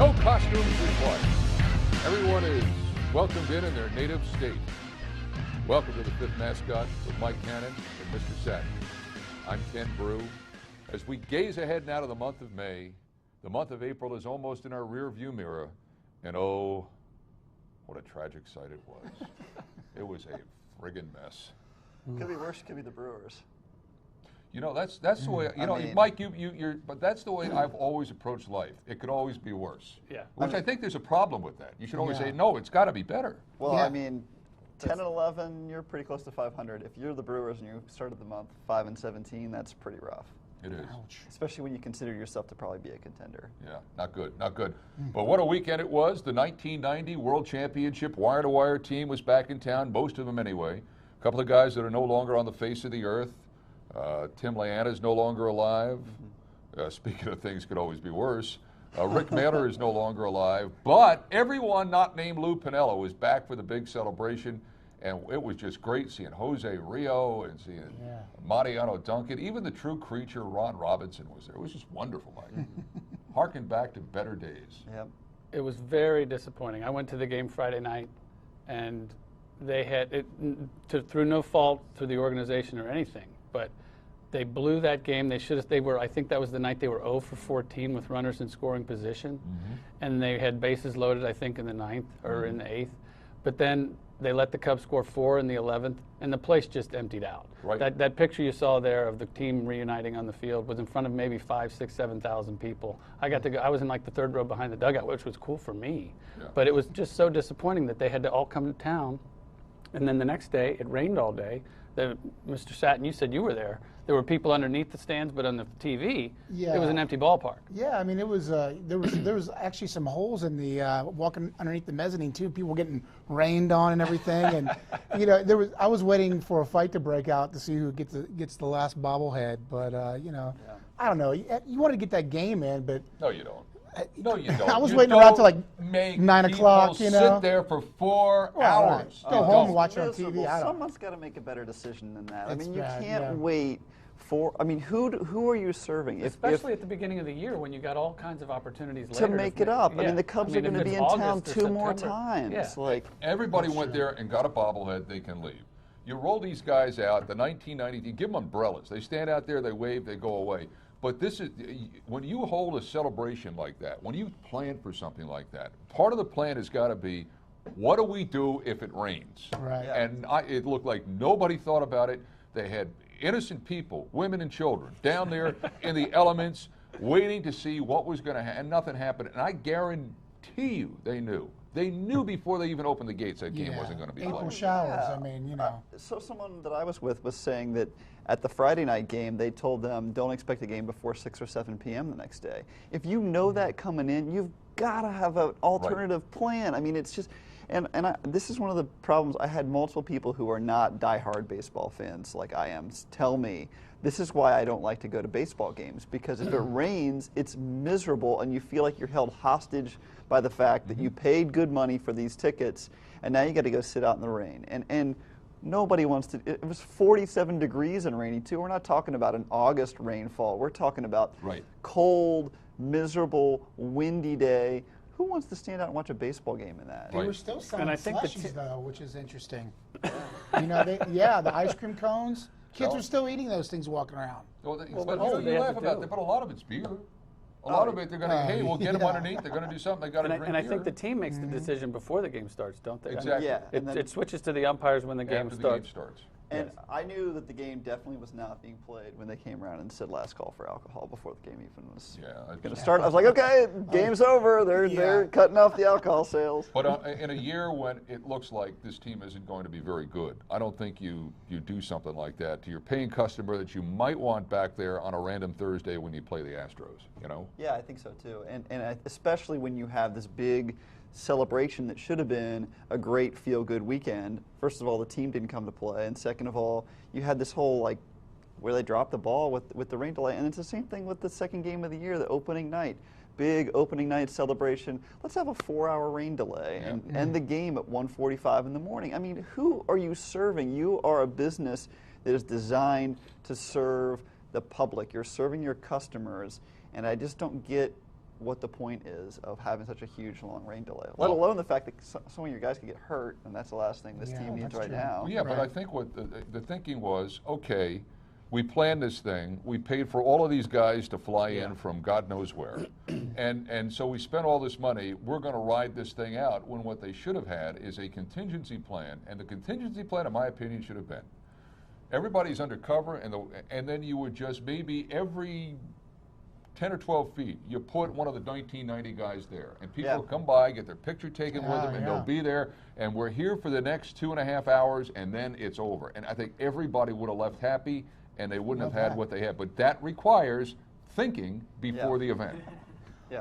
No costumes required. Everyone is welcomed in their native state. Welcome to the Fifth Mascot with Mike Cannon and Mr. Satin. I'm Ken Brew. As we gaze ahead now to the month of May, the month of April is almost in our rear view mirror, and oh, what a tragic sight it was. It was a friggin' mess. Could be worse, could be the Brewers. You know, that's the way, you know, Mike, but that's the way I've always approached life. It could always be worse. Yeah. Which I think there's a problem with that. You should always say, no, it's got to be better. Well, I mean, 10 and 11, you're pretty close to 500. If you're the Brewers and you started the month 5 and 17, that's pretty rough. It is. Ouch. Especially when you consider yourself to probably be a contender. Yeah, not good, not good. But what a weekend it was. The 1990 World Championship wire-to-wire team was back in town, most of them anyway. A couple of guys that are no longer on the face of the earth. Tim Leanna is no longer alive. Speaking of things could always be worse. Rick Mailer is no longer alive. But everyone not named Lou Piniella was back for the big celebration. And it was just great seeing Jose Rio and seeing Mariano Duncan. Even the true creature, Ron Robinson, was there. It was just wonderful, Mike. Harken back to better days. Yep. It was very disappointing. I went to the game Friday night, and they had it through no fault to the organization or anything, but they blew that game. They should have. They were. I think that was the night they were 0 for 14 with runners in scoring position, and they had bases loaded. I think in the 9th or in the 8th, but then they let the Cubs score 4 in the 11th, and the place just emptied out. Right. That picture you saw there of the team reuniting on the field was in front of maybe 5, 6, 7,000 people. I got to go. I was in like the third row behind the dugout, which was cool for me. Yeah. But it was just so disappointing that they had to all come to town, and then the next day it rained all day. Mr. Satin, you said you were there. There were people underneath the stands, but on the TV, it was an empty ballpark. Yeah, I mean, it was there was actually some holes in the walking underneath the mezzanine too. People were getting rained on and everything, and you know, I was waiting for a fight to break out to see who gets the last bobblehead. But you know, I don't know. You want to get that game in, but No, you don't. No, you don't. I was You waiting around till don't like make 9 o'clock. people You know, sit there for 4 Well, hours. Go You home don't. and watch it on Miserable. TV. I don't. Someone's got to make a better decision than that. I It's mean, you bad, can't wait for. I mean, who are you serving? Especially at the beginning of the year when you got all kinds of opportunities to later make it up. I mean, the Cubs are if going to it's be in August town or 2 more September. times. Yeah. Like Everybody went there and got a bobblehead, they can leave. You roll these guys out, the 1990 team, give them umbrellas. They stand out there, they wave, they go away. But this is, when you hold a celebration like that, when you plan for something like that, part of the plan has got to be, what do we do if it rains? Right. Yeah. And it looked like nobody thought about it. They had innocent people, women and children, down there in the elements, waiting to see what was going to happen, and nothing happened. And I guarantee you they knew. They knew before they even opened the gates that game wasn't going to be April played. showers. I mean, you know. So someone that I was with was saying that at the Friday night game, they told them don't expect a game before 6 or 7 p.m. the next day. If you know that coming in, you've got to have an alternative plan. I mean, it's just, this is one of the problems. I had multiple people who are not diehard baseball fans like I am tell me, this is why I don't like to go to baseball games, because if it rains, it's miserable and you feel like you're held hostage by the fact that you paid good money for these tickets and now you got to go sit out in the rain. And nobody wants to. It was 47 degrees and rainy too. We're not talking about an August rainfall. We're talking about cold, miserable, windy day. Who wants to stand out and watch a baseball game in that? They were still selling And I think the slushies, though, which is interesting. You know, the ice cream cones. Kids are still eating those things walking around. But they you have laugh to about do. that, but a lot of it's beer. A lot of it, they're going to, hey, we'll get them underneath. They're going to do something. They got to drink And I beer. think the team makes the decision before the game starts, don't they? Exactly. Yeah. It switches to the umpires when the game After starts. the game starts. And I knew that the game definitely was not being played when they came around and said last call for alcohol before the game even was going to start. I was like, okay, game's over. They're cutting off the alcohol sales. But in a year when it looks like this team isn't going to be very good, I don't think you do something like that to your paying customer that you might want back there on a random Thursday when you play the Astros, you know? Yeah, I think so too. And especially when you have this big celebration that should have been a great feel-good weekend. First of all, the team didn't come to play, and second of all, you had this whole like where they dropped the ball with the rain delay, and it's the same thing with the second game of the year, the opening night. Big opening night celebration. Let's have a 4-hour rain delay and end the game at 1:45 in the morning. I mean, who are you serving? You are a business that is designed to serve the public. You're serving your customers, and I just don't get what the point is of having such a huge long rain delay, let alone the fact that some of your guys could get hurt, and that's the last thing this team needs right now. Well, yeah, but I think what the thinking was, okay, we planned this thing, we paid for all of these guys to fly in from God knows where, and so we spent all this money, we're going to ride this thing out, when what they should have had is a contingency plan, and the contingency plan, in my opinion, should have been, everybody's under cover, and then you would just maybe every 10 or 12 feet, you put one of the 1990 guys there, and people will come by, get their picture taken with them, and they'll be there, and we're here for the next 2.5 hours, and then it's over. And I think everybody would have left happy, and they wouldn't have had what they had. But that requires thinking before the event.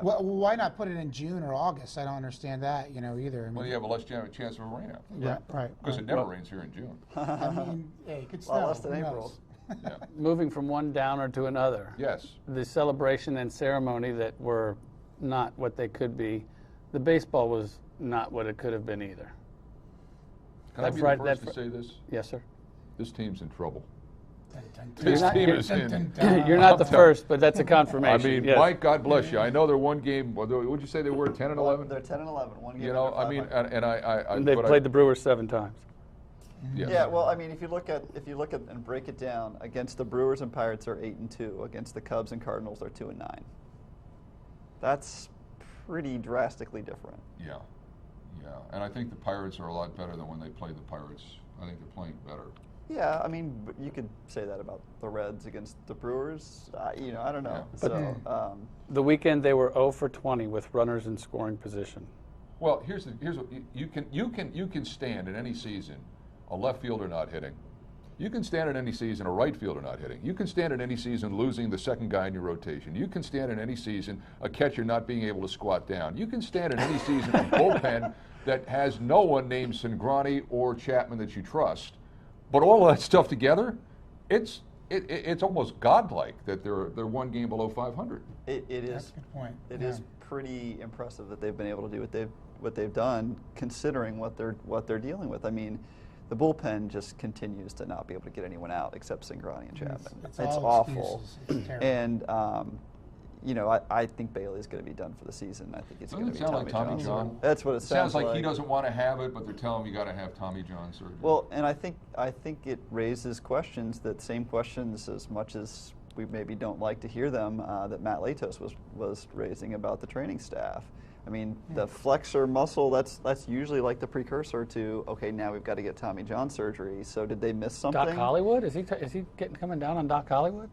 Well, why not put it in June or August? I don't understand that, either. I mean, well, you have a less chance of a rain out. Right. Because it never rains here in June. I mean, it could snow. Well, less than April. Moving from one downer to another. Yes. The celebration and ceremony that were not what they could be. The baseball was not what it could have been either. Can I be the first to say this? Yes, sir. This team's in trouble. This team is in. You're not the first, but that's a confirmation. I mean, yes. Mike, God bless you. I know they're one game. What would you say they were? 10 and 11. They're 10 and 11. One game. I mean, and they've played the Brewers 7 times. Yes. Yeah, well, I mean, if you look at and break it down, against the Brewers and Pirates are 8-2. Against the Cubs and Cardinals are 2-9. That's pretty drastically different. Yeah, and I think the Pirates are a lot better than when they played the Pirates. I think they're playing better. Yeah, I mean, but you could say that about the Reds against the Brewers. I don't know. Yeah. So The weekend they were 0 for 20 with runners in scoring position. Well, here's what you can stand in any season a left fielder not hitting. You can stand in any season a right fielder not hitting. You can stand in any season losing the second guy in your rotation. You can stand in any season a catcher not being able to squat down. You can stand in any season a bullpen that has no one named Cingrani or Chapman that you trust. But all of that stuff together, it's almost godlike that they're one game below 500. it is. That's a good point. It is pretty impressive that they've been able to do what they've done, considering what they're dealing with. I mean, the bullpen just continues to not be able to get anyone out except Cingrani and Chapman. It's awful. It's terrible. And I think Bailey's going to be done for the season. I think it's going to be Doesn't it sound like Tommy John? That's what it sounds like. Sounds like he doesn't want to have it, but they're telling him you got to have Tommy John surgery. Well, and I think it raises questions, same questions as much as we maybe don't like to hear them, that Matt Latos was raising about the training staff. I mean, the flexor muscle, that's usually like the precursor to, okay, now we've got to get Tommy John surgery. So did they miss something? Doc Hollywood? Is he coming down on Doc Hollywood?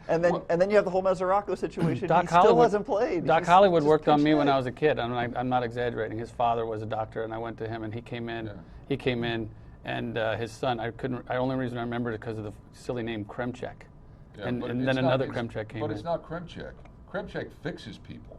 And then you have the whole Mesoraco situation. He still hasn't played. Doc Hollywood worked on me when I was a kid. I'm not exaggerating. His father was a doctor, and I went to him, and he came in. Yeah. He came in, and his son. The only reason I remember it because of the silly name Kremchek. Yeah, and then another Kremchek came in. But it's not Kremchek. Kremchek fixes people.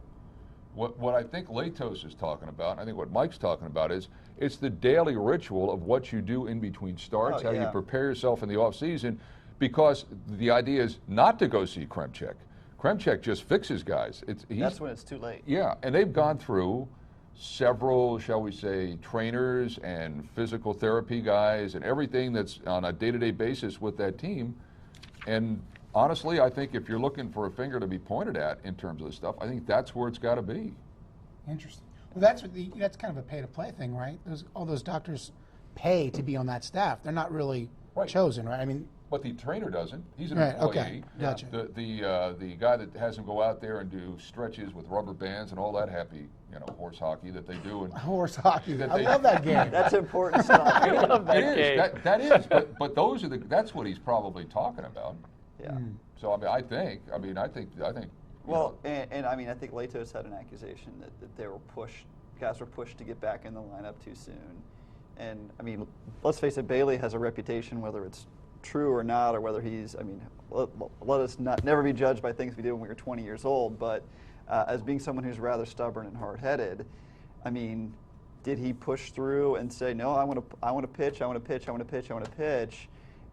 What I think Latos is talking about, and I think what Mike's talking about, is it's the daily ritual of what you do in between starts, how you prepare yourself in the off season. Because the idea is not to go see Kremchek. Kremchek just fixes guys. That's when it's too late. Yeah, and they've gone through several, shall we say, trainers and physical therapy guys and everything that's on a day-to-day basis with that team. And honestly, I think if you're looking for a finger to be pointed at in terms of this stuff, I think that's where it's got to be. Interesting. Well, that's kind of a pay-to-play thing, right? All those doctors pay to be on that staff. They're not really chosen, right? I mean. But the trainer doesn't. He's an employee. Okay, gotcha. The guy that has him go out there and do stretches with rubber bands and all that happy, horse hockey that they do. And horse hockey. I love that game. That's important stuff. I love that game. That is. But those are that's what he's probably talking about. Yeah. So I think. Well, and I mean, I think Latos had an accusation that they were guys were pushed to get back in the lineup too soon. And I mean, let's face it, Bailey has a reputation, whether it's true or not, or whether let us never be judged by things we did when we were 20 years old, but as being someone who's rather stubborn and hard-headed, I mean, did he push through and say, no, I want to pitch,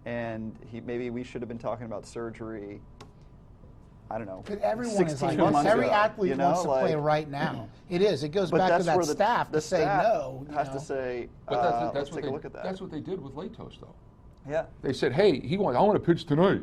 and maybe we should have been talking about surgery, I don't know. But everyone is like this. Every athlete wants to play right now. It is. It goes back to that staff to say no. Has to say, let's take a look at that. That's what they did with Latos, though. Yeah. They said, hey, I want to pitch tonight.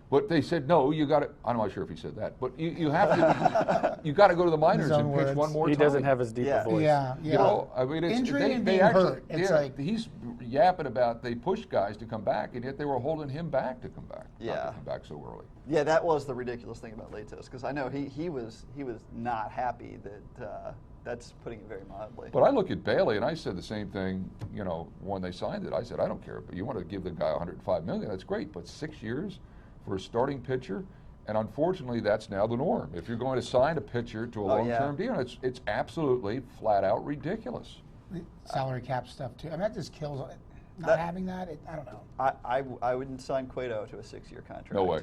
Well, But they said, no, you got to, I'm not sure if he said that, but you have to, you got to go to the minors own and pitch words. one more He time. doesn't have as deep a voice. Yeah, yeah. You know, I mean, it's, Injury and being actually, hurt. It's yeah, like he's yapping about they pushed guys to come back, and yet they were holding him back to come back. Not to come back so early. Yeah, that was the ridiculous thing about Latos, because I know he was not happy that that's putting it very mildly. But I look at Bailey, and I said the same thing, you know, when they signed it. I said, I don't care, but you want to give the guy $105 million, that's great, but 6 years for a starting pitcher, and unfortunately, that's now the norm. If you're going to sign a pitcher to a long-term deal, it's absolutely flat-out ridiculous. salary cap stuff too. I mean, that just kills it. Not having that, I don't know. I wouldn't sign Cueto to a 6-year contract. No way.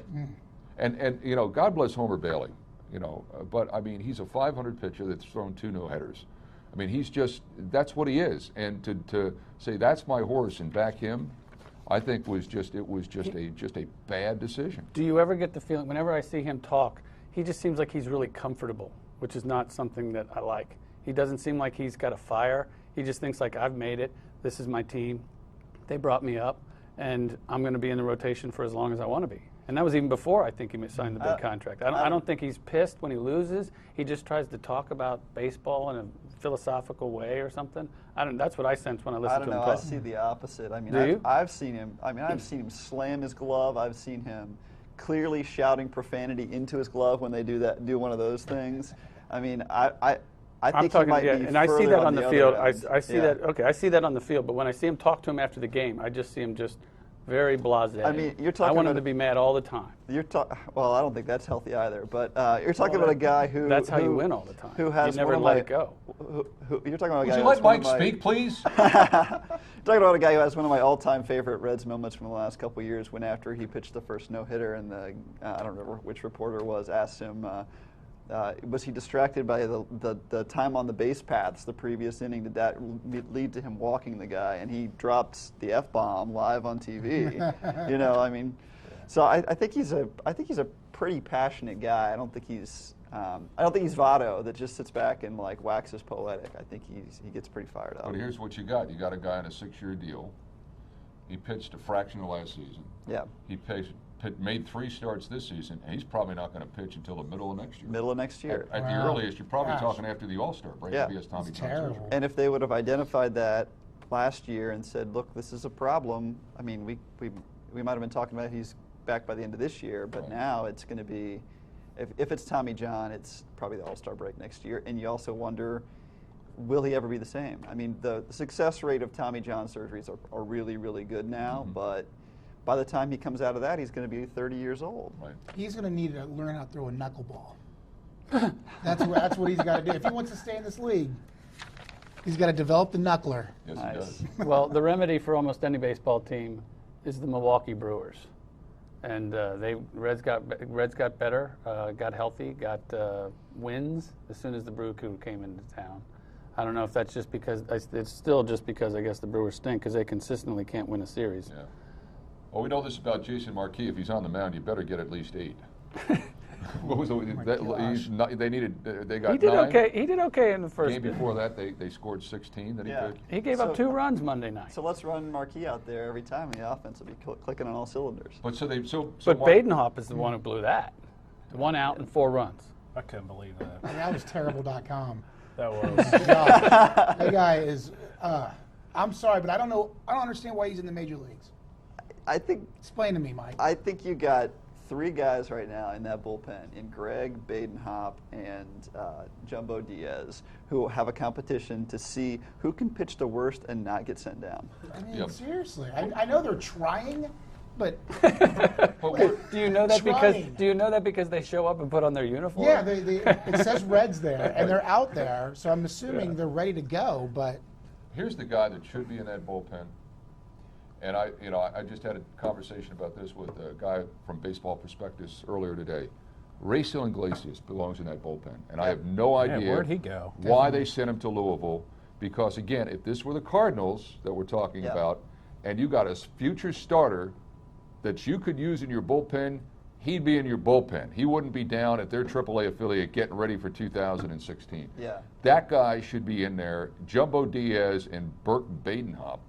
And you know, God bless Homer Bailey, you know, but I mean, he's a 500 pitcher that's thrown 2 no-hitters. I mean, he's just, that's what he is. And to say that's my horse and back him, I think was just a bad decision. Do you ever get the feeling, whenever I see him talk, he just seems like he's really comfortable, which is not something that I like. He doesn't seem like he's got a fire. He just thinks like, I've made it. This is my team. They brought me up, and I'm going to be in the rotation for as long as I want to be. And that was even before I think he signed the big contract. I don't think he's pissed when he loses. He just tries to talk about baseball in a philosophical way or something. That's what I sense when I listen to him talk. I don't know. I see the opposite. I mean, I've seen him. I mean, I've seen him slam his glove. I've seen him clearly shouting profanity into his glove when they do one of those things. I mean, I think he might be and I see that on the field. I see that. Okay, I see that on the field. But when I see him talk to him after the game, I just see him just very blasé. I mean, you're talking. I want him to be mad all the time. Well, I don't think that's healthy either. But you're talking about a guy who. That's how you win all the time. Who has you never let it go. You're talking about a guy. Would you let Mike speak, please? Talking about a guy who has one of my all-time favorite Reds moments from the last couple of years, when after he pitched the first no-hitter, and I don't remember which reporter asked him. Was he distracted by the time on the base paths the previous inning? Did that lead to him walking the guy? And he dropped the F-bomb live on TV. You know, I mean, so I think he's a pretty passionate guy. I don't think he's Votto that just sits back and like waxes poetic. I think he gets pretty fired up. But here's what you got. You got a guy on a 6-year deal. He pitched a fraction of last season. Yeah. He made 3 starts this season, and he's probably not going to pitch until the middle of next year. Middle of next year. At the earliest, you're probably talking after the All-Star break. Yeah. If he has Tommy John terrible. surgery. And if they would have identified that last year and said, look, this is a problem, I mean, we might have been talking about he's back by the end of this year, but now it's going to be, if it's Tommy John, it's probably the All-Star break next year. And you also wonder, will he ever be the same? I mean, the success rate of Tommy John surgeries are really, really good now, but by the time he comes out of that, he's going to be 30 years old. Right. He's going to need to learn how to throw a knuckleball. That's what he's got to do. If he wants to stay in this league, he's got to develop the knuckler. Yes, Nice. he does. Well, the remedy for almost any baseball team is the Milwaukee Brewers, and Reds got better, got healthy, got wins as soon as the Brew Crew came into town. I don't know if that's just because it's still just because I guess the Brewers stink because they consistently can't win a series. Yeah. Well, we know this about Jason Marquis. If he's on the mound, you better get at least 8. What was they needed? They got 9. He did okay. He did okay in the first game before that. They scored 16. That he pitched. He gave up 2 runs Monday night. So let's run Marquis out there every time, and the offense will be clicking on all cylinders. But But Badenhop is the one who blew that. 1 out and 4 runs. I couldn't believe that. I mean, that was terrible.com. That was. God, that guy is. I'm sorry, but I don't know. I don't understand why he's in the major leagues. Explain to me, Mike. I think you got 3 guys right now in that bullpen, in Greg, Badenhop, and Jumbo Diaz, who have a competition to see who can pitch the worst and not get sent down. I mean, seriously. I know they're trying, but Do you know that trying. because they show up and put on their uniform? yeah, it says Reds there, and they're out there, so I'm assuming they're ready to go. But here's the guy that should be in that bullpen. And I just had a conversation about this with a guy from Baseball Prospectus earlier today. Racel Iglesias belongs in that bullpen, and I have no idea where'd he go? why they sent him to Louisville. Because again, if this were the Cardinals that we're talking about, and you got a future starter that you could use in your bullpen, he'd be in your bullpen. He wouldn't be down at their AAA affiliate getting ready for 2016. Yeah. That guy should be in there. Jumbo Diaz and Burton Badenhop.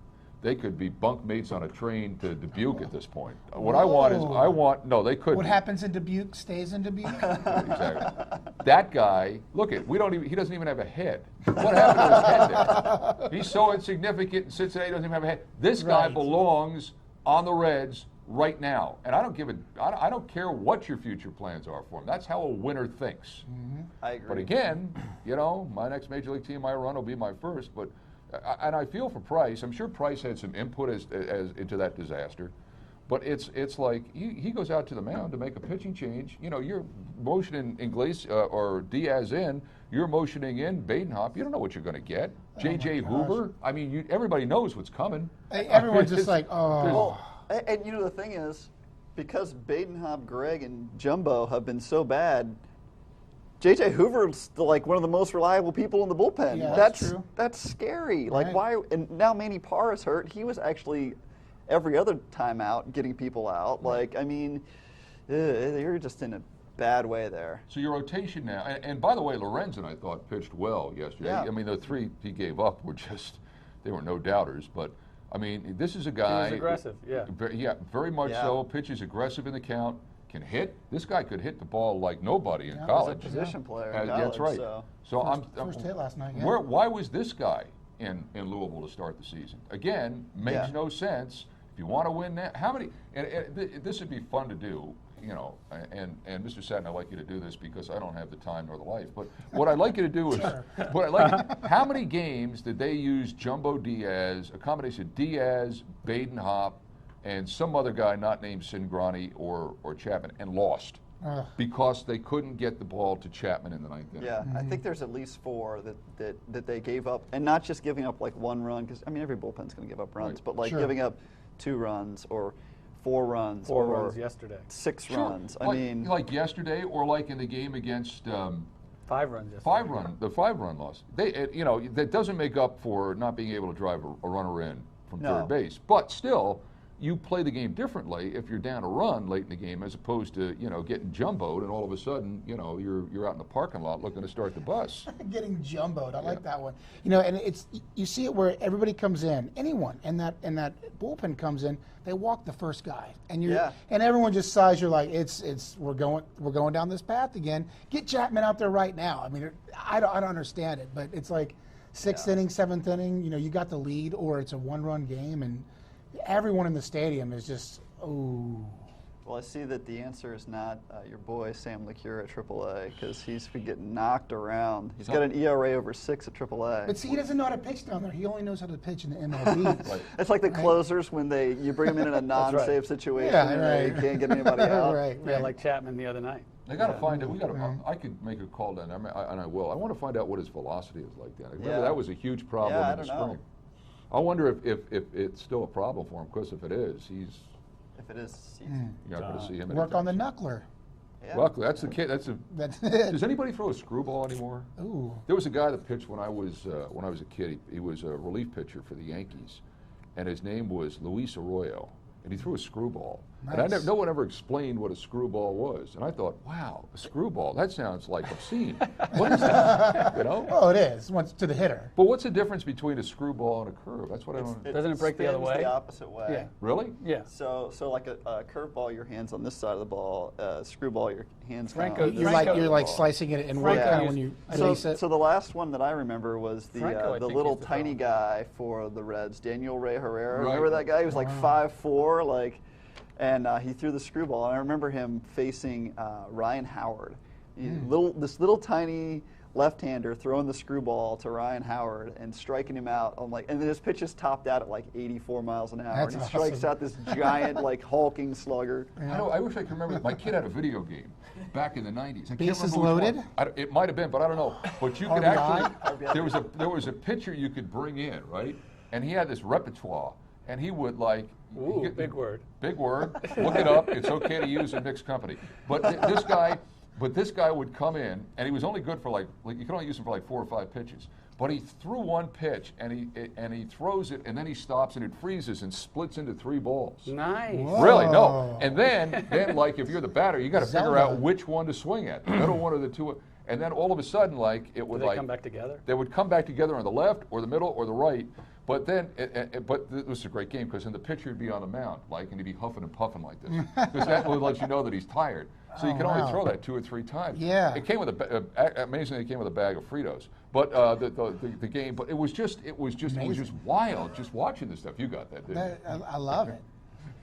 they could be bunkmates on a train to Dubuque at this point. What I want no, they couldn't. What happens in Dubuque stays in Dubuque. Exactly. That guy, look at, he doesn't even have a head. What happened to his head there? He's so insignificant in Cincinnati, he doesn't even have a head. This guy belongs on the Reds right now. And I don't care what your future plans are for him. That's how a winner thinks. Mm-hmm. I agree. But again, my next major league team I run will be my first, but and I feel for Price. I'm sure Price had some input as into that disaster. But it's like he goes out to the mound to make a pitching change. You're motioning Inglés or Diaz in. You're motioning in Badenhop. You don't know what you're going to get. J.J. Hoover. I mean, everybody knows what's coming. Everyone's just like, oh. Well, and the thing is, because Badenhop, Greg, and Jumbo have been so bad, J.J. Hoover's like one of the most reliable people in the bullpen. Yeah, that's true. That's scary. Right. Like, why? And now Manny Parr is hurt. He was actually every other time out getting people out. Like, I mean, you're just in a bad way there. So your rotation now, and by the way, Lorenzen I thought pitched well yesterday. Yeah. I mean, the three he gave up were they were no doubters. But I mean, this is a guy. He was aggressive, yeah. Very much so. Pitches aggressive in the count. Can hit. This guy could hit the ball like nobody in college. He's a position player. In That's college, right. So First hit last night. Yeah. Why was this guy in Louisville to start the season? Again, makes no sense. If you want to win that, how many? And this would be fun to do, And Mr. Satin, I'd like you to do this because I don't have the time nor the life. But what I'd like you to do is, how many games did they use Jumbo Diaz, a combination of Diaz, Badenhop, and some other guy not named Cingrani or Chapman, and lost because they couldn't get the ball to Chapman in the ninth inning? Yeah, I think there's at least 4 that they gave up, and not just giving up like 1 run, because I mean every bullpen's going to give up runs, but like giving up 2 runs or 4 runs, 4 runs yesterday, 6 runs. I mean, like yesterday, or like in the game against 5 runs yesterday. 5-run loss. That doesn't make up for not being able to drive a runner in from third base, but still. You play the game differently if you're down a run late in the game as opposed to getting jumboed and all of a sudden you're out in the parking lot looking to start the bus. Getting jumboed, I like that one. And it's you see it where everybody comes in, anyone, and that bullpen comes in, they walk the first guy, and and everyone just sighs. You're like, we're going down this path again. Get Chapman out there right now. I mean, I don't understand it, but it's like 6th inning, 7th inning. You got the lead, or it's a 1-run game, and everyone in the stadium is just, ooh. Well, I see that the answer is not your boy Sam LeCure at AAA, because he's been getting knocked around. He's got an ERA over 6 at AAA. But see, he doesn't know how to pitch down there. He only knows how to pitch in the MLB. It's like the closers when you bring them in a non-save situation and they can't get anybody out. Yeah, like Chapman the other night. They got to find it. I could make a call down there, and I will. I want to find out what his velocity is like down there. Remember, that was a huge problem in the spring. I wonder if it's still a problem for him, because if it is, you're not going to see him. Work on the knuckler. Yeah. Well, that's the kid. Does anybody throw a screwball anymore? Ooh. There was a guy that pitched when I was a kid. He was a relief pitcher for the Yankees, and his name was Luis Arroyo, and he threw a screwball. Nice. And no one ever explained what a screwball was. And I thought, wow, a screwball, that sounds like obscene. What is that? Oh, it is, once to the hitter. But what's the difference between a screwball and a curve? That's what I don't. Doesn't it break the other way? The opposite way. Yeah. Really? Yeah. So like a curveball, your hands on this side of the ball. Screwball, your hands. Franco, on this you're side of the like ball. slicing it in one kind of when you release it. So the last one that I remember was the little the tiny guy for the Reds, Daniel Ray Herrera. Right. Remember that guy? He was like 5'4", and he threw the screwball. And I remember him facing Ryan Howard, this little tiny left-hander throwing the screwball to Ryan Howard and striking him out on and then his pitches topped out at like 84 miles an hour. That's and he strikes out this giant hulking slugger. I wish I could remember. My kid had a video game back in the 90s. I can't Bases remember which Loaded? one. It might have been, but I don't know. But you could actually there was a pitcher you could bring in, right? And he had this repertoire, and he would Ooh, big word. Big word. Look it up. It's okay to use in mixed company. But this guy would come in, and he was only good for you could only use him for 4 or 5 pitches. But he threw one pitch, and he throws it, and then he stops, and it freezes and splits into 3 balls. Nice. Whoa. Really? No. And then if you're the batter, you got to figure out which one to swing at, the middle one or the two. And then all of a sudden, it would Did they come back together? They would come back together on the left or the middle or the right. But then, but it was a great game because in the picture he'd be on the mound, and he'd be huffing and puffing like this, because that would let you know that he's tired. So you can only throw that 2 or 3 times. Yeah. It came with amazingly, it came with a bag of Fritos. But the game, but it was just wild just watching this stuff. You got that, didn't you? I love it.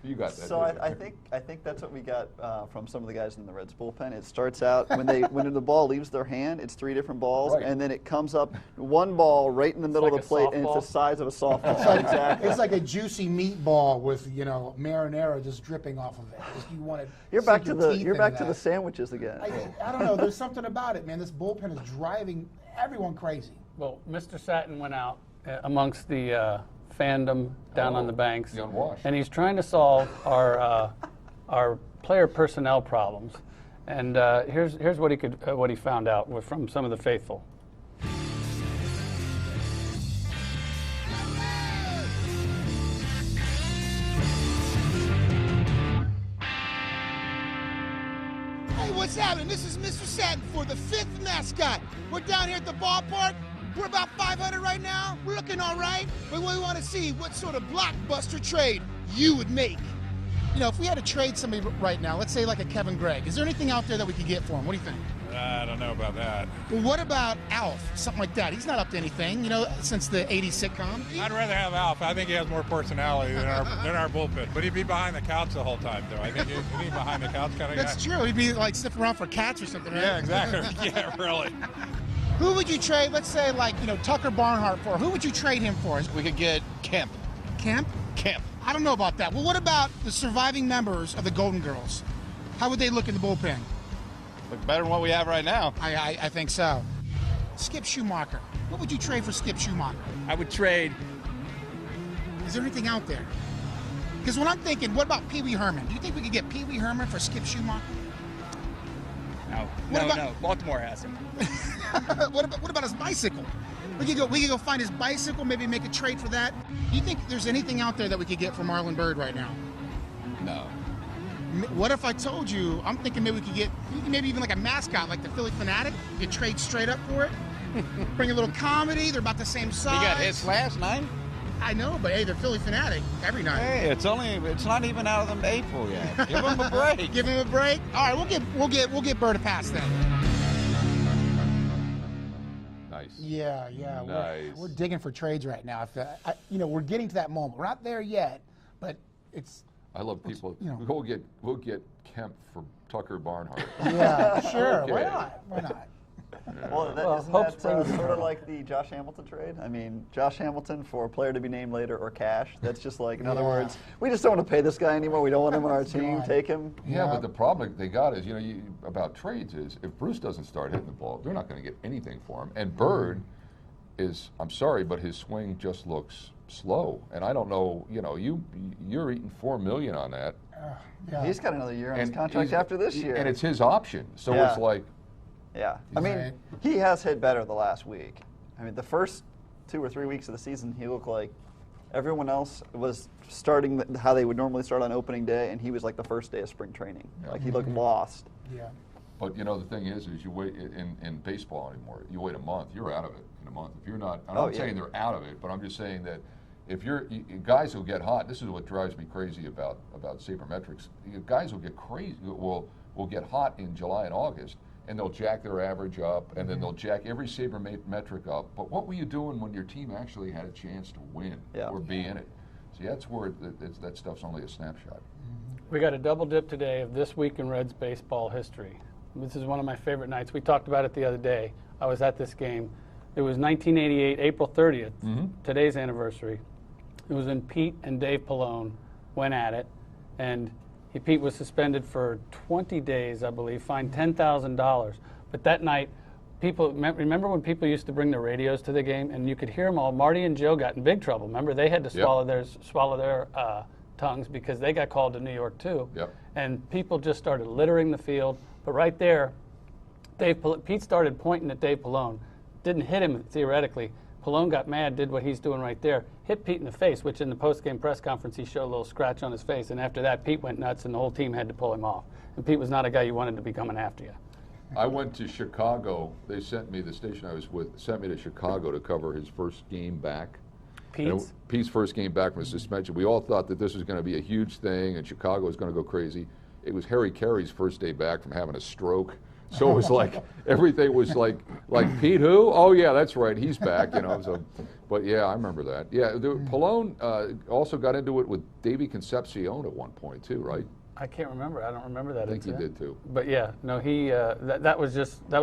You got that. So I think that's what we got from some of the guys in the Reds bullpen. It starts out when the ball leaves their hand, it's 3 different balls, Right. and then it comes up 1 ball right in the middle like of the plate, a and it's the softball? size of a softball. Exactly. It's like a juicy meatball with marinara just dripping off of it. You want to. You're back to the sandwiches again. I don't know. There's something about it, man. This bullpen is driving everyone crazy. Well, Mr. Satin went out amongst the fandom down on the banks, the unwashed. and he's trying to solve our player personnel problems. And here's what he found out from some of the faithful. Hey, what's happening? This is Mr. Satin for the Fifth Mascot. We're down here at the ballpark. We're about 500 right now. We're looking all right. But we want to see what sort of blockbuster trade you would make. If we had to trade somebody right now, let's say like a Kevin Gregg, is there anything out there that we could get for him? What do you think? I don't know about that. Well, what about Alf? Something like that. He's not up to anything, since the 80s sitcom. I'd rather have Alf. I think he has more personality than our bullpen. But he'd be behind the couch the whole time, though. I think he'd be behind the couch kind of guy. That's true. He'd be like sniffing around for cats or something, right? Yeah, exactly. Yeah, really. Who would you trade, let's say, Tucker Barnhart for? Who would you trade him for? We could get Kemp. Kemp? Kemp. I don't know about that. Well, what about the surviving members of the Golden Girls? How would they look in the bullpen? Look better than what we have right now. I think so. Skip Schumacher. What would you trade for Skip Schumacher? I would trade. Is there anything out there? Because when I'm thinking, what about Pee Wee Herman? Do you think we could get Pee Wee Herman for Skip Schumacher? No. What about- No. Baltimore has him. what about his bicycle? We could go find his bicycle, maybe make a trade for that. Do you think there's anything out there that we could get for Marlon Byrd right now? No. What if I told you, I'm thinking maybe we could get maybe even like a mascot like the Philly Fanatic. You could trade straight up for it. Bring a little comedy. They're about the same size. He got hits last night. I know, but hey, they're Philly Fanatic every night. Hey, it's not even out of the April yet. Give him a break. Give him a break. All right, we'll get Bird a pass then. Nice. Yeah. Nice. We're digging for trades right now. We're getting to that moment. We're not there yet, but it's. I love people. We'll get Kemp for Tucker Barnhart. Yeah, sure. Okay. Why not? Well, isn't hope that springs sort of like the Josh Hamilton trade? I mean, Josh Hamilton for a player to be named later or cash. That's just like, in other words, we just don't want to pay this guy anymore. We don't want him on our team. Gone. Take him. Yeah, but the problem they got is, about trades is if Bruce doesn't start hitting the ball, they're not going to get anything for him. And Bird is, I'm sorry, but his swing just looks slow. And I don't know, you're eating $4 million on that. Yeah. He's got another year on his And contract he's- after this year. And it's his option. So Yeah. it's like, Yeah, I mean, Right. he has hit better the last week. I mean, the first 2 or 3 weeks of the season, he looked like everyone else was starting how they would normally start on opening day, and he was like the first day of spring training. Like, he looked lost. Yeah. but the thing is you wait in baseball anymore. You wait a month, you're out of it in a month. If you're not, I'm not saying they're out of it, but I'm just saying that if guys will get hot. This is what drives me crazy about sabermetrics. Guys will get crazy. Will get hot in July and August. And they'll jack their average up, and then they'll jack every sabermetric up. But what were you doing when your team actually had a chance to win or be in it? See, that's where that stuff's only a snapshot. We got a double dip today of this week in Reds baseball history. This is one of my favorite nights. We talked about it the other day. I was at this game. It was 1988, April 30th, today's anniversary. It was when Pete and Dave Pallone went at it, and Pete was suspended for 20 days, I believe, fined $10,000. But that night, remember when people used to bring their radios to the game, and you could hear them all. Marty and Joe got in big trouble. Remember, they had to swallow their tongues because they got called to New York too. Yep. And people just started littering the field. But right there, Pete started pointing at Dave Pallone. Didn't hit him theoretically. Pallone got mad, did what he's doing right there, hit Pete in the face, which in the post-game press conference he showed a little scratch on his face. And after that, Pete went nuts, and the whole team had to pull him off. And Pete was not a guy you wanted to be coming after you. I went to Chicago. They sent me, the station I was with, sent me to Chicago to cover his first game back. Pete's first game back from suspension. We all thought that this was going to be a huge thing and Chicago was going to go crazy. It was Harry Carey's first day back from having a stroke. So it was like everything was like Pete who? Oh yeah, that's right, he's back. So, but yeah, I remember that. Yeah, Pallone also got into it with Davey Concepcion at one point too, right? I can't remember. I don't remember that. I think he did too. But yeah, no, he that was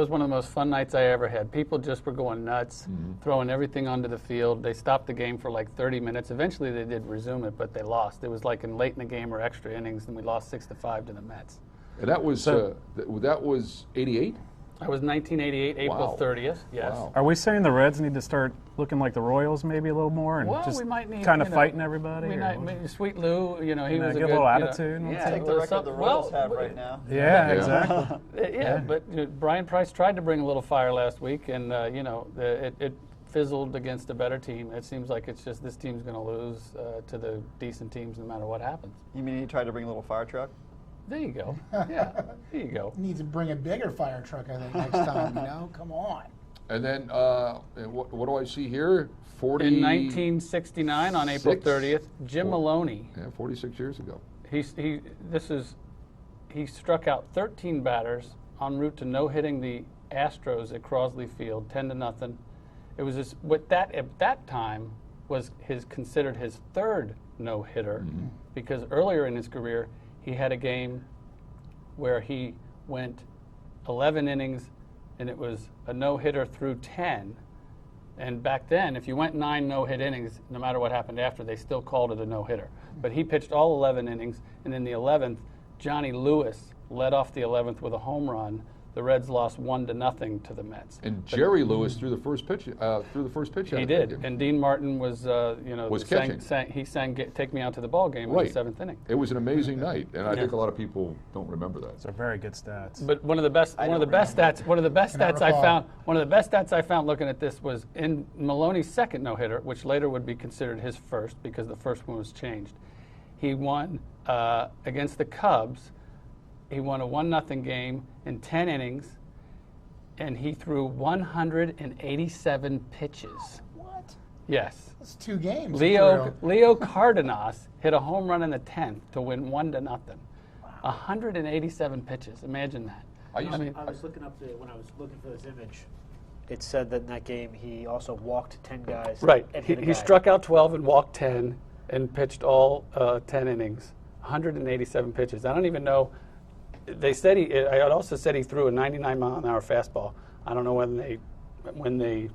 one of the most fun nights I ever had. People just were going nuts, throwing everything onto the field. They stopped the game for like 30 minutes. Eventually, they did resume it, but they lost. It was like late in the game or extra innings, and we lost 6-5 to the Mets. And that was 88. That was 1988, April 30th. Yes. Wow. Are we saying the Reds need to start looking like the Royals maybe a little more and we might need kind of fighting everybody? Maybe Sweet Lou, he was a good little attitude. Take the record the Royals have right now. Yeah, exactly. But Brian Price tried to bring a little fire last week, and it fizzled against a better team. It seems like it's just this team's going to lose to the decent teams no matter what happens. You mean he tried to bring a little fire truck? There you go. Yeah, there you go. Needs to bring a bigger fire truck, I think, next time. Come on. And then what do I see here? 40. In 1969, on April 30th, Jim Maloney. Yeah, 46 years ago. He struck out 13 batters en route to no-hitting the Astros at Crosley Field, 10-0. It was at that time was considered his third no-hitter, because earlier in his career he had a game where he went 11 innings and it was a no-hitter through 10. And back then, if you went 9 no-hit innings, no matter what happened after, they still called it a no-hitter. But he pitched all 11 innings, and in the 11th, Johnny Lewis led off the 11th with a home run. The Reds lost 1-0 to the Mets. And Jerry Lewis threw the first pitch. He did. And Dean Martin was catching. He sang "Take Me Out to the Ball Game" in the 7th inning. It was an amazing night, and I think a lot of people don't remember that. Those are very good stats. But one of the best stats I found looking at this was in Maloney's second no-hitter, which later would be considered his first because the first one was changed. He won against the Cubs. He won a 1-0 game in 10 innings, and he threw 187 pitches. What? Yes. That's 2 games. Leo Cardenas hit a home run in the 10th to win 1-0. 187 pitches. Imagine that. I was looking up when I was looking for this image. It said that in that game he also walked 10 guys. Right. And hit a He guy. struck out 12 and walked 10 and pitched all 10 innings. 187 pitches. I don't even know. They said I also said he threw a 99-mile-an-hour fastball. I don't know when they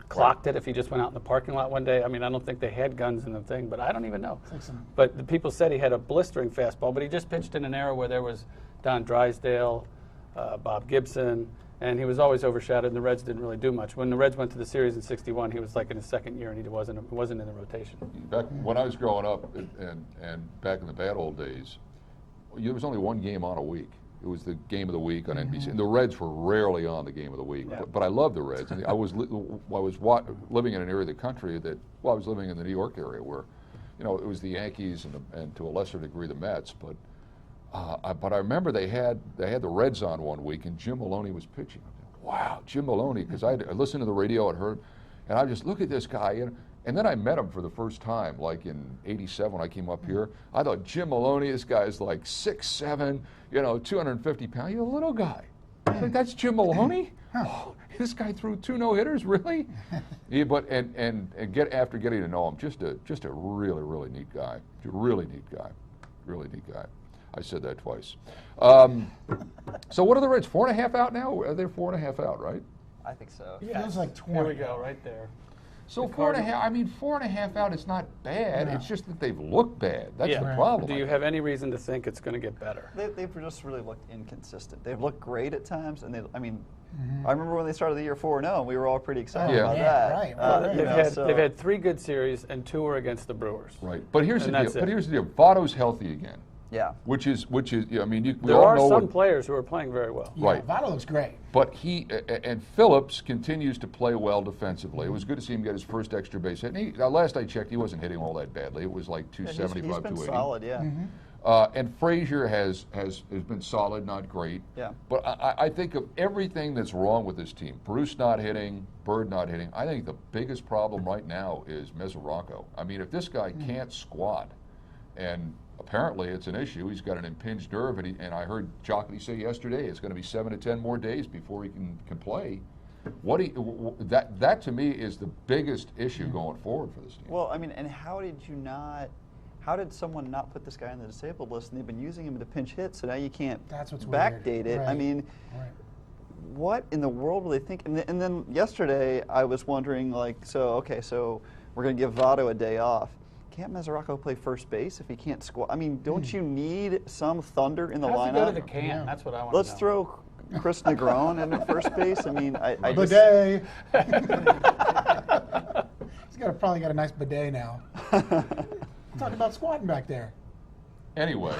clocked it, if he just went out in the parking lot one day. I mean, I don't think they had guns in the thing, but I don't even know. But the people said he had a blistering fastball, but he just pitched in an era where there was Don Drysdale, Bob Gibson, and he was always overshadowed, and the Reds didn't really do much. When the Reds went to the series in '61, he was like in his second year, and he wasn't in the rotation. Back when I was growing up, and back in the bad old days, there was only one game on a week. It was the game of the week on NBC. And the Reds were rarely on the game of the week, but I loved the Reds. And I was living in an area of the country I was living in the New York area where, it was the Yankees and to a lesser degree the Mets. But I remember they had the Reds on one week, and Jim Maloney was pitching. Wow, Jim Maloney, because I listened to the radio and heard, and I just look at this guy. And then I met him for the first time, like in '87 when I came up here. I thought, Jim Maloney, this guy's like 6'7", 250 pounds. You're a little guy. I was like, that's Jim Maloney? Oh, this guy threw 2 no-hitters, really? After getting to know him, just a really, really neat guy. Really neat guy. I said that twice. So what are the Reds? 4.5 out now? They're 4.5 out, right? I think so. Yeah, it was like 20. There we go, right there. So 4.5 out is not bad. Yeah. It's just that they've looked bad. That's the problem. Do you have any reason to think it's going to get better? They've just really looked inconsistent. They've looked great at times, and I remember when they started the year 4-0, and we were all pretty excited about that. Right. They've had 3 good series, and 2 were against the Brewers. Right. But here's the deal. Votto's healthy again. Yeah. Which is there are some players who are playing very well. Yeah, right. Votto looks great. But and Phillips continues to play well defensively. It was good to see him get his first extra base hit. And last I checked, he wasn't hitting all that badly. It was like 275, he's been 280. solid, yeah. And Frazier has been solid, not great. Yeah. But I think of everything that's wrong with this team. Bruce not hitting, Bird not hitting. I think the biggest problem right now is Mesoraco. I mean, if this guy can't squat, and apparently it's an issue, he's got an impinged nerve, and I heard Jockey say yesterday it's going to be 7 to 10 more days before he can play. That to me is the biggest issue going forward for this team. Well, I mean, and how did someone not put this guy on the disabled list, and they've been using him to pinch hit, so now you can't backdate it? Right. I mean, what in the world will they think? And then yesterday I was wondering, like, so we're going to give Votto a day off. Can't Mesoraco play first base if he can't squat? I mean, don't you need some thunder in the lineup? Go to the can. That's what I want to know. Let's throw Chris Negron in at first base. I mean, I just... Bidet. He's probably got a nice bidet now. Talking about squatting back there. Anyway,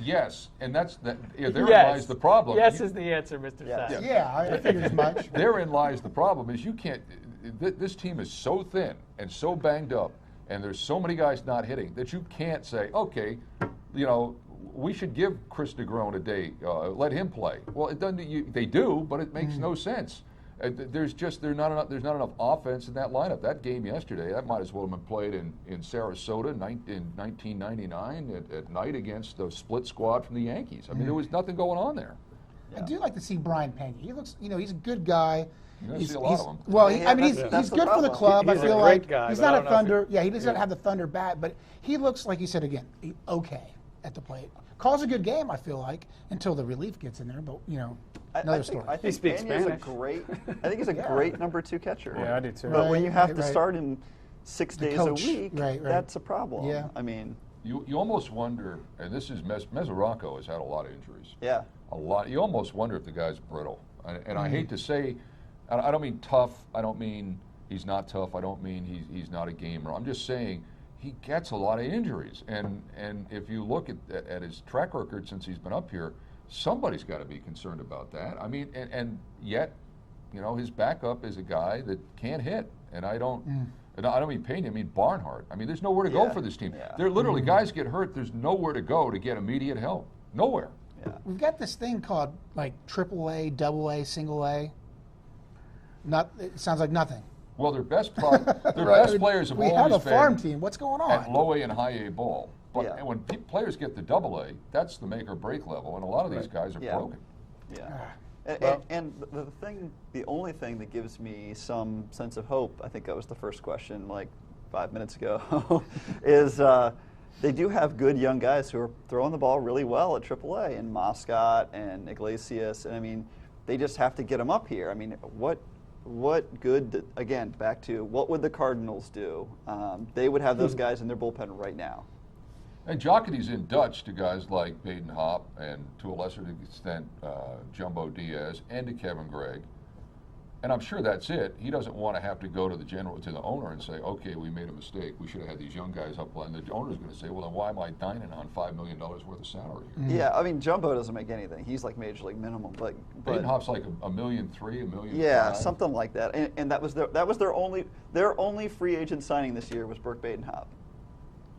yes, and therein lies the problem. Yes is the answer, Mr. Sass. Yeah, I figured as much. Therein lies the problem is you can't. This team is so thin and so banged up, and there's so many guys not hitting that you can't say, okay, we should give Chris Negron a day, let him play. Well, it doesn't. They do, but it makes no sense. There's not enough offense in that lineup. That game yesterday, that might as well have been played in Sarasota in 1999 at night against the split squad from the Yankees. I mean, there was nothing going on there. I do like to see Brian Pena. He looks, he's a good guy. You're going to see a lot of them. Well, he's good for the club. He's I feel a like great guy, he's but I not don't a know if Thunder. He doesn't have the Thunder bat, but he looks like you said again, okay at the plate. Calls a good game, I feel like, until the relief gets in there. But another story. I think he speaks Pena's Spanish. I think he's a great number 2 catcher. Yeah, I do too. But when you have to Right. start him 6 days a week, Right. that's a problem. Yeah. I mean, You almost wonder, and this is Mesoraco has had a lot of injuries. yeah. A lot. You almost wonder if the guy's brittle. And I hate to say, I don't mean tough. I don't mean he's not tough. I don't mean he's not a gamer. I'm just saying he gets a lot of injuries. And if you look at his track record since he's been up here, somebody's got to be concerned about that. I mean, and yet, his backup is a guy that can't hit. And I don't mean Pena, I mean Barnhart. I mean, there's nowhere to go for this team. Yeah. They're literally, guys get hurt, there's nowhere to go to get immediate help. Nowhere. Yeah. We've got this thing called like AAA, AA, single A. It sounds like nothing. Well, their best best players have we always have a been farm team. What's going on? at low A and high A ball. But Yeah. when players get to Double A, that's the make or break level, and a lot of these guys are Yeah. broken. Yeah. And the only thing that gives me some sense of hope, I think that was the first question like 5 minutes ago, is they do have good young guys who are throwing the ball really well at AAA, and Mascot and Iglesias, and I mean, they just have to get them up here. I mean, what good, again, back to what would the Cardinals do? They would have those guys in their bullpen right now. And Jockey's in Dutch to guys like Baden Hopp and to a lesser extent Jumbo Diaz and to Kevin Gregg. And I'm sure that's it. He doesn't want to have to go to the owner and say, okay, we made a mistake. We should have had these young guys up. And the owner's going to say, well, then why am I dining on $5 million worth of salary here? Yeah, I mean, Jumbo doesn't make anything. He's like major league minimum, but Baden Hopp's like $1.3 million, $1.5 million. Yeah, something like that. And that was their only free agent signing this year was Burke Baden Hopp.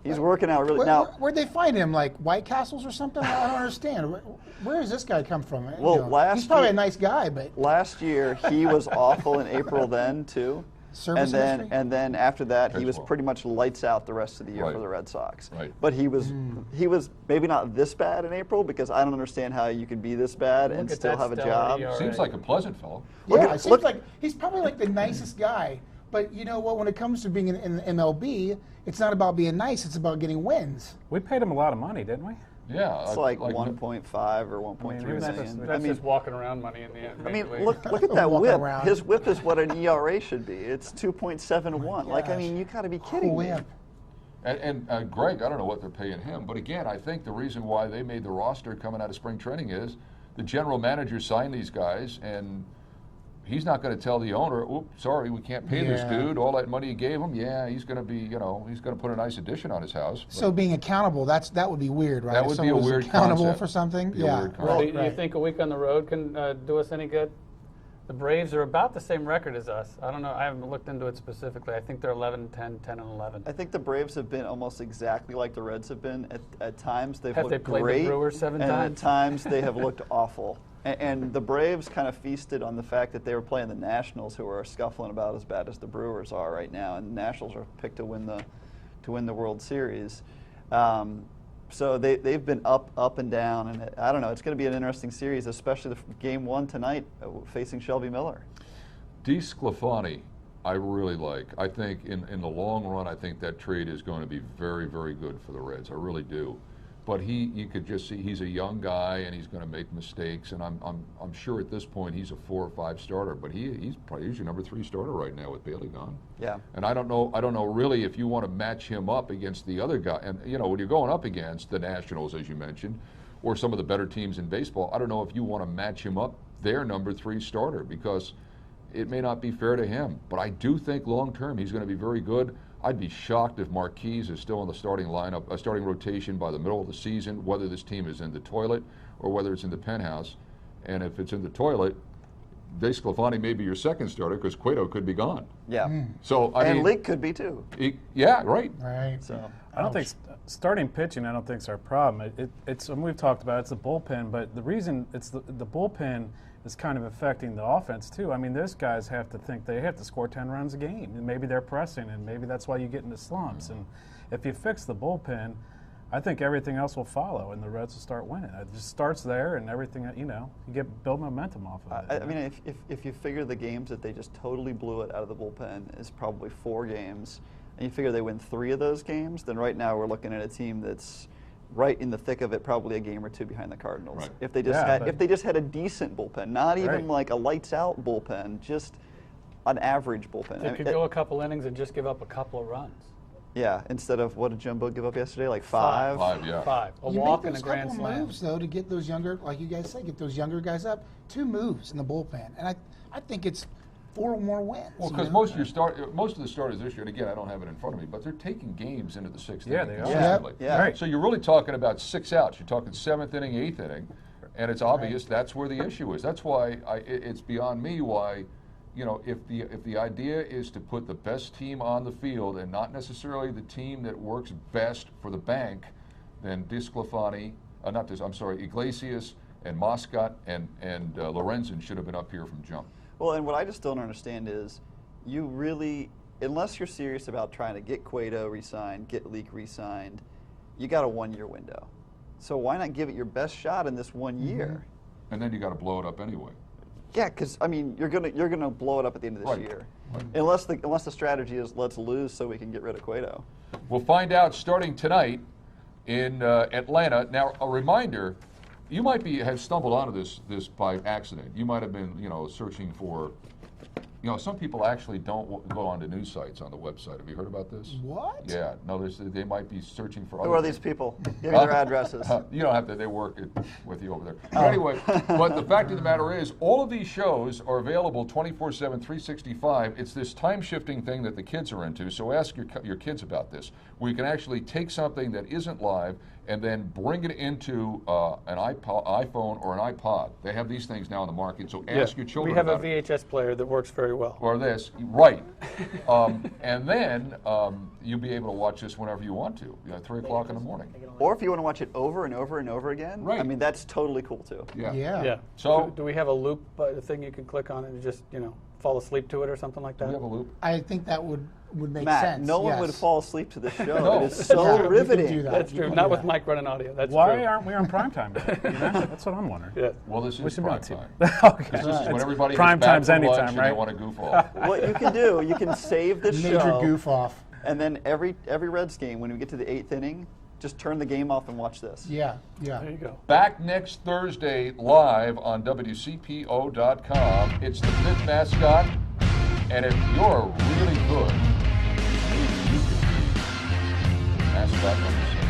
He's working out really now. Where'd they find him? Like White Castles or something? I don't understand. Where does this guy come from? Well, he's probably a nice guy, but last year he was awful in April then too. Service industry? And then after that he was Baseball. pretty much lights out the rest of the year Right. for the Red Sox. Right. But he was maybe not this bad in April, because I don't understand how you can be this bad and at still that have a stellar job. ERA. Seems like a pleasant fellow. yeah, it seems like he's probably like the nicest guy. But you know what? When it comes to being in MLB, it's not about being nice. It's about getting wins. We paid him a lot of money, didn't we? Yeah. It's like 1.5 or 1.3 million. That's just walking around money in the end. I mean, basically. look at that Walking whip. around. His whip is what an ERA should be. It's 2.71. Like, I gosh. mean, you got to be kidding me. Whip. And Greg, I don't know what they're paying him, but again, I think the reason why they made the roster coming out of spring training is the general manager signed these guys, and he's not going to tell the owner, "Oops, sorry, we can't pay this Yeah. dude. All that money you gave him, yeah, he's going to be, he's going to put a nice addition on his house." But So being accountable, that would be weird, right? That If would be someone a was weird accountable concept. for something. Be a Yeah. weird Well, concept. do you think a week on the road can do us any good? The Braves are about the same record as us. I don't know. I haven't looked into it specifically. I think they're 11-10, 10-11. I think the Braves have been almost exactly like the Reds have been. At times they've Have looked they played great, the Brewers 7 and times? at times they have looked awful. And the Braves kind of feasted on the fact that they were playing the Nationals, who are scuffling about as bad as the Brewers are right now, and the Nationals are picked to win the World Series. So they've been up and down, and I don't know. It's going to be an interesting series, especially the game one tonight facing Shelby Miller. DeSclafani, I really like. I think in the long run, I think that trade is going to be very, very good for the Reds. I really do. But you could just see he's a young guy and he's going to make mistakes. And I'm sure at this point he's a 4 or 5 starter. But he's your number 3 starter right now with Bailey gone. Yeah. And I don't know really if you want to match him up against the other guy. And when you're going up against the Nationals, as you mentioned, or some of the better teams in baseball, I don't know if you want to match him up their number 3 starter, because it may not be fair to him. But I do think long term he's going to be very good. I'd be shocked if Marquise is still in the starting lineup, starting rotation by the middle of the season, whether this team is in the toilet or whether it's in the penthouse. And if it's in the toilet, DeSclafani may be your second starter because Cueto could be gone. Yeah. So and Leak could be too. Yeah, right. Right. So I don't think starting pitching, I don't think is our problem. It's and we've talked about it's the bullpen, but the reason it's the bullpen is kind of affecting the offense too. I mean, those guys have to think they have to score 10 runs a game, and maybe they're pressing, and maybe that's why you get into slumps. And if you fix the bullpen, I think everything else will follow, and the Reds will start winning. It just starts there, and everything, you build momentum off of it. I mean, if you figure the games that they just totally blew it out of the bullpen is probably 4 games, and you figure they win 3 of those games, then right now we're looking at a team that's right in the thick of it, probably a game or 2 behind the Cardinals. Right. If they just had a decent bullpen, not even like a lights out bullpen, just an average bullpen. They could go a couple innings and just give up a couple of runs. Yeah, instead of what did Jumbo give up yesterday? Like 5? 5, yeah. 5. A You walk make and a those grand couple slam. moves though to get those younger, like you guys say, get those younger guys up. 2 moves in the bullpen, and I think it's 4 more wins. Well, because most of the starters this year, and again, I don't have it in front of me, but they're taking games into the 6th Yeah, inning they are. consistently. Yeah. Right. So you're really talking about 6 outs. You're talking 7th inning, 8th inning, and it's obvious that's where the issue is. That's why it's beyond me why, if the idea is to put the best team on the field and not necessarily the team that works best for the bank, then Iglesias and Mascot and Lorenzen should have been up here from jump. Well, and what I just don't understand is you really, unless you're serious about trying to get Cueto re-signed, get Leak re-signed, you got a 1-year window. So why not give it your best shot in this 1 year? And then you got to blow it up anyway. Yeah, because I mean, you're gonna blow it up at the end of this year, unless the strategy is let's lose so we can get rid of Cueto. We'll find out starting tonight in Atlanta. Now, a reminder. You might have stumbled onto this by accident. You might have been, searching for, some people actually don't go onto news sites on the website. Have you heard about this? What? Yeah. No, they might be searching for. Who are these people? Give me their addresses. You don't have to. They work with you over there. But anyway, but the fact of the matter is, all of these shows are available 24/7, 365. It's this time-shifting thing that the kids are into. So ask your kids about this, where you can actually take something that isn't live and then bring it into an iPhone or an iPod. They have these things now on the market, so ask your children about it. We have a VHS player that works very well. Or this, right. And then you'll be able to watch this whenever you want to, 3 o'clock in the morning. Or if you want to watch it over and over and over again, Right. I mean, that's totally cool too. Yeah. Yeah. So- do we have a loop thing you can click on and just, fall asleep to it or something like Do that? we have a loop? I think that would make Matt, sense. no one yes. would fall asleep to this show. No. It is so Yeah, we can riveting. do that. That's You true. can Not do with that. Mike running audio. That's Why true. aren't we on primetime yet? That's what I'm wondering. Yeah. Well, this We is should be on prime TV. time. Okay. This is when everybody Prime gets back time's from lunch anytime, and right? they want to goof off. What you can do, you can save this Major show, goof off. and then every Reds game, when we get to the 8th inning, just turn the game off and watch this. Yeah. There you go. Back next Thursday live on WCPO.com. It's the Fifth Mascot, and if you're really good, maybe you could be mascot number 6.